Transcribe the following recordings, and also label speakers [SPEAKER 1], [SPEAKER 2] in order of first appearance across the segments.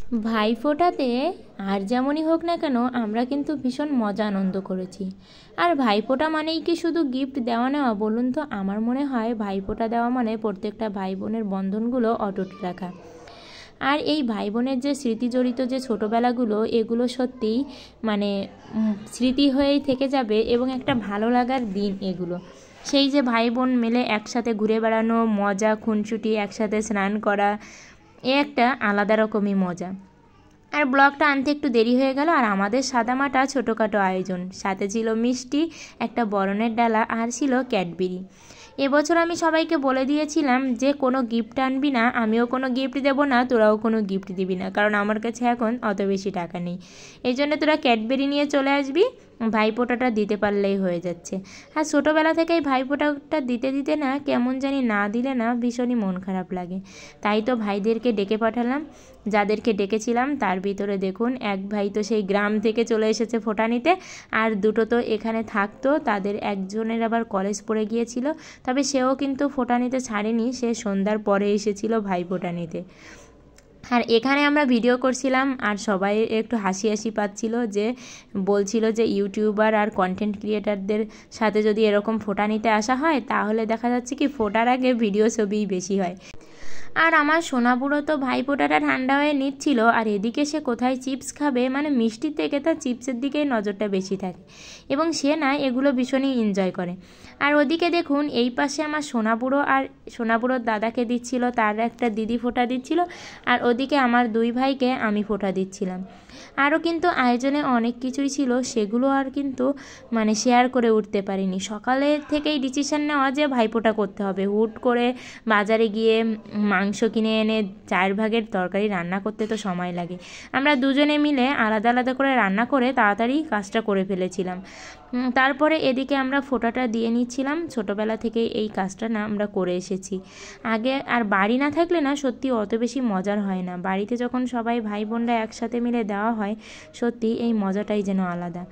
[SPEAKER 1] ভাইফোঁটাতে আর যেমনই হোক না কেন আমরা কিন্তু ভীষণ মজা আনন্দ করেছি। আর ভাইফোঁটা মানেই কি শুধু গিফট দেওয়া নেওয়া বলুন তো? আমার মনে হয় ভাইফোঁটা দেওয়া মানে প্রত্যেকটা ভাই বোনের বন্ধনগুলো অটুট রাখা। আর এই ভাই বোনের যে স্মৃতি জড়িত যে ছোটোবেলাগুলো, এগুলো সত্যিই মানে স্মৃতি হয়েই থেকে যাবে এবং একটা ভালো লাগার দিন এগুলো। সেই যে ভাই বোন মিলে একসাথে ঘুরে বেড়ানো, মজা, খুনসুটি, একসাথে স্নান করা, এ একটা আলাদা রকমই মজা। আর ব্লগটা আনতে একটু দেরি হয়ে গেল। আর আমাদের সাদামাটা ছোটোখাটো আয়োজন, সাথে ছিল মিষ্টি, একটা বরণের ডালা, আর ছিল ক্যাডবেরি। এবছর আমি সবাইকে বলে দিয়েছিলাম যে কোনো গিফট আনবি না, আমিও কোনো গিফট দেবো না, তোরাও কোনো গিফট দিবি না, কারণ আমার কাছে এখন অত বেশি টাকা নেই। এই জন্য তোরা ক্যাডবেরি নিয়ে চলে আসবি, ভাইফোঁটাটা দিতে পারলেই হয়ে যাচ্ছে। আর ছোটোবেলা থেকেই ভাইফোঁটাটা দিতে দিতে না কেমন জানি না দিলে না ভীষণই মন খারাপ লাগে। তাই তো ভাইদেরকে ডেকে পাঠালাম। যাদেরকে ডেকেছিলাম তার ভিতরে দেখুন, এক ভাই তো সেই গ্রাম থেকে চলে এসেছে ফোঁটা নিতে, আর দুটো তো এখানে থাকতো, তাদের একজনের আবার কলেজ পড়ে গিয়েছিল, তবে সেও কিন্তু ফোঁটা নিতে ছাড়েনি, সে সন্ধ্যার পরে এসেছিল ভাইফোঁটা নিতে। আর এখানে আমরা ভিডিও করছিলাম আর সবাই একটু হাসি হাসি পাচ্ছিল, যে বলছিল যে ইউটিউবার আর কন্টেন্ট ক্রিয়েটারদের সাথে যদি এরকম ফোঁটা নিতে আসা হয় তাহলে দেখা যাচ্ছে কি ফোঁটার আগে ভিডিও ছবিই বেশি হয়। আর আমার সোনাপুরো তো ভাইফোঁটাটা ঠান্ডা হয়ে নিচ্ছিল, আর এদিকে সে কোথায় চিপস খাবে, মানে মিষ্টির থেকে তার চিপসের দিকেই নজরটা বেশি থাকে, এবং সে না এগুলো ভীষণই এনজয় করে। আর ওদিকে দেখুন এই পাশে আমার সোনাপুরো আর সোনাপুরোর দাদাকে দিচ্ছিল, তার একটা দিদি ফোঁটা দিচ্ছিল, আর ওদিকে আমার দুই ভাইকে আমি ফোঁটা দিচ্ছিলাম। আরও কিন্তু আয়োজনে অনেক কিছুই ছিল, সেগুলো আর কিন্তু মানে শেয়ার করে উঠতে পারিনি। সকালে থেকেই ডিসিশন নেওয়া যে ভাইফোঁটা করতে হবে, হুট করে বাজারে গিয়ে মাংস কিনে এনে 4 ভাগের তরকারি রান্না করতে তো সময় লাগে। আমরা দুজনে মিলে আলাদা আলাদা করে রান্না করে তাড়াতাড়ি কাজটা করে ফেলেছিলাম। তারপরে এদিকে আমরা ফোঁটাটা দিয়ে নিচ্ছিলাম। ছোটোবেলা থেকে এই কাজটা না আমরা করে এসেছি আগে। আর বাড়ি না থাকলে না সত্যি অত বেশি মজার হয় না, বাড়িতে যখন সবাই ভাই বোনরা একসাথে মিলে দেওয়া হয় সত্যি এই মজাটাই যেন আলাদা।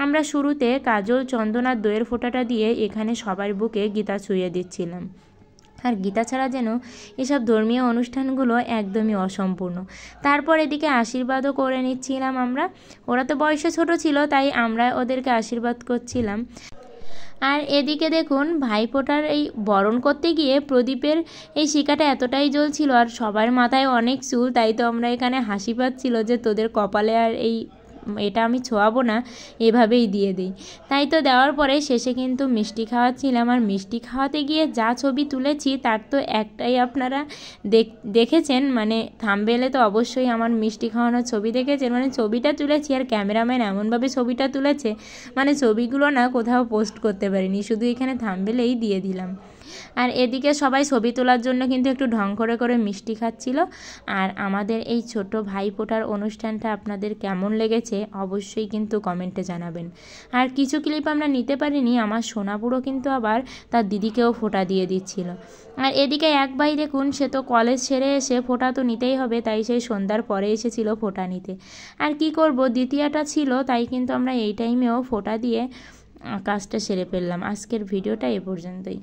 [SPEAKER 1] আমরা শুরুতে কাজল, চন্দন আর দইয়ের ফোঁটাটা দিয়ে এখানে সবার বুকে গীতা ছুঁয়ে দিচ্ছিলাম। আর গীতা ছাড়া যেন এসব ধর্মীয় অনুষ্ঠানগুলো একদমই অসম্পূর্ণ। তারপর এদিকে আশীর্বাদও করে নিচ্ছিলাম আমরা। ওরা তো বয়সে ছোট ছিল, তাই আমরা ওদেরকে আশীর্বাদ করছিলাম। আর এদিকে দেখুন ভাইফোঁটার এই বরণ করতে গিয়ে প্রদীপের এই শিখাটা এতটাই জ্বলছিল আর সবার মাথায় অনেক চুল, তাই তো আমরা এখানে হাসি পাচ্ছিল যে তোদের কপালে আর এই এটা আমি ছোঁয়াবো না, এভাবেই দিয়ে দিই। তাই তো দেওয়ার পরে শেষে কিন্তু মিষ্টি খাওয়াচ্ছিলাম। আর মিষ্টি খাওয়াতে গিয়ে যা ছবি তুলেছি তার তো একটাই আপনারা দেখেছেন, মানে থাম্বনেইলে তো অবশ্যই আমার মিষ্টি খাওয়ানোর ছবি দেখেছেন। মানে ছবিটা তুলেছি আর ক্যামেরাম্যান এমনভাবে ছবিটা তুলেছে, মানে ছবিগুলো না কোথাও পোস্ট করতে পারিনি, শুধু এখানে থাম্বনেইলেই দিয়ে দিলাম। আর এদিকে সবাই ছবি তোলার জন্য কিন্তু একটু ঢং করে করে মিষ্টি খাচ্ছিল। আর আমাদের এই ছোট ভাইফোঁটার অনুষ্ঠানটা আপনাদের কেমন লেগেছে অবশ্যই কিন্তু কমেন্টে জানাবেন। আর কিছু ক্লিপ আমরা নিতে পারিনি, আমার সোনাপুরো কিন্তু আবার তার দিদিকেও ফোঁটা দিয়ে দিচ্ছিল। আর এদিকে এক ভাই দেখুন, সে তো কলেজ ছেড়ে এসে ফোঁটা তো নিতেই হবে, তাই সেই সন্ধ্যার পরে এসেছিল ফোঁটা নিতে। আর কি করব, দ্বিতীয়টা ছিল, তাই কিন্তু আমরা এই টাইমেও ফোঁটা দিয়ে কাজটা সেরে ফেললাম। আজকের ভিডিওটা এ পর্যন্তই।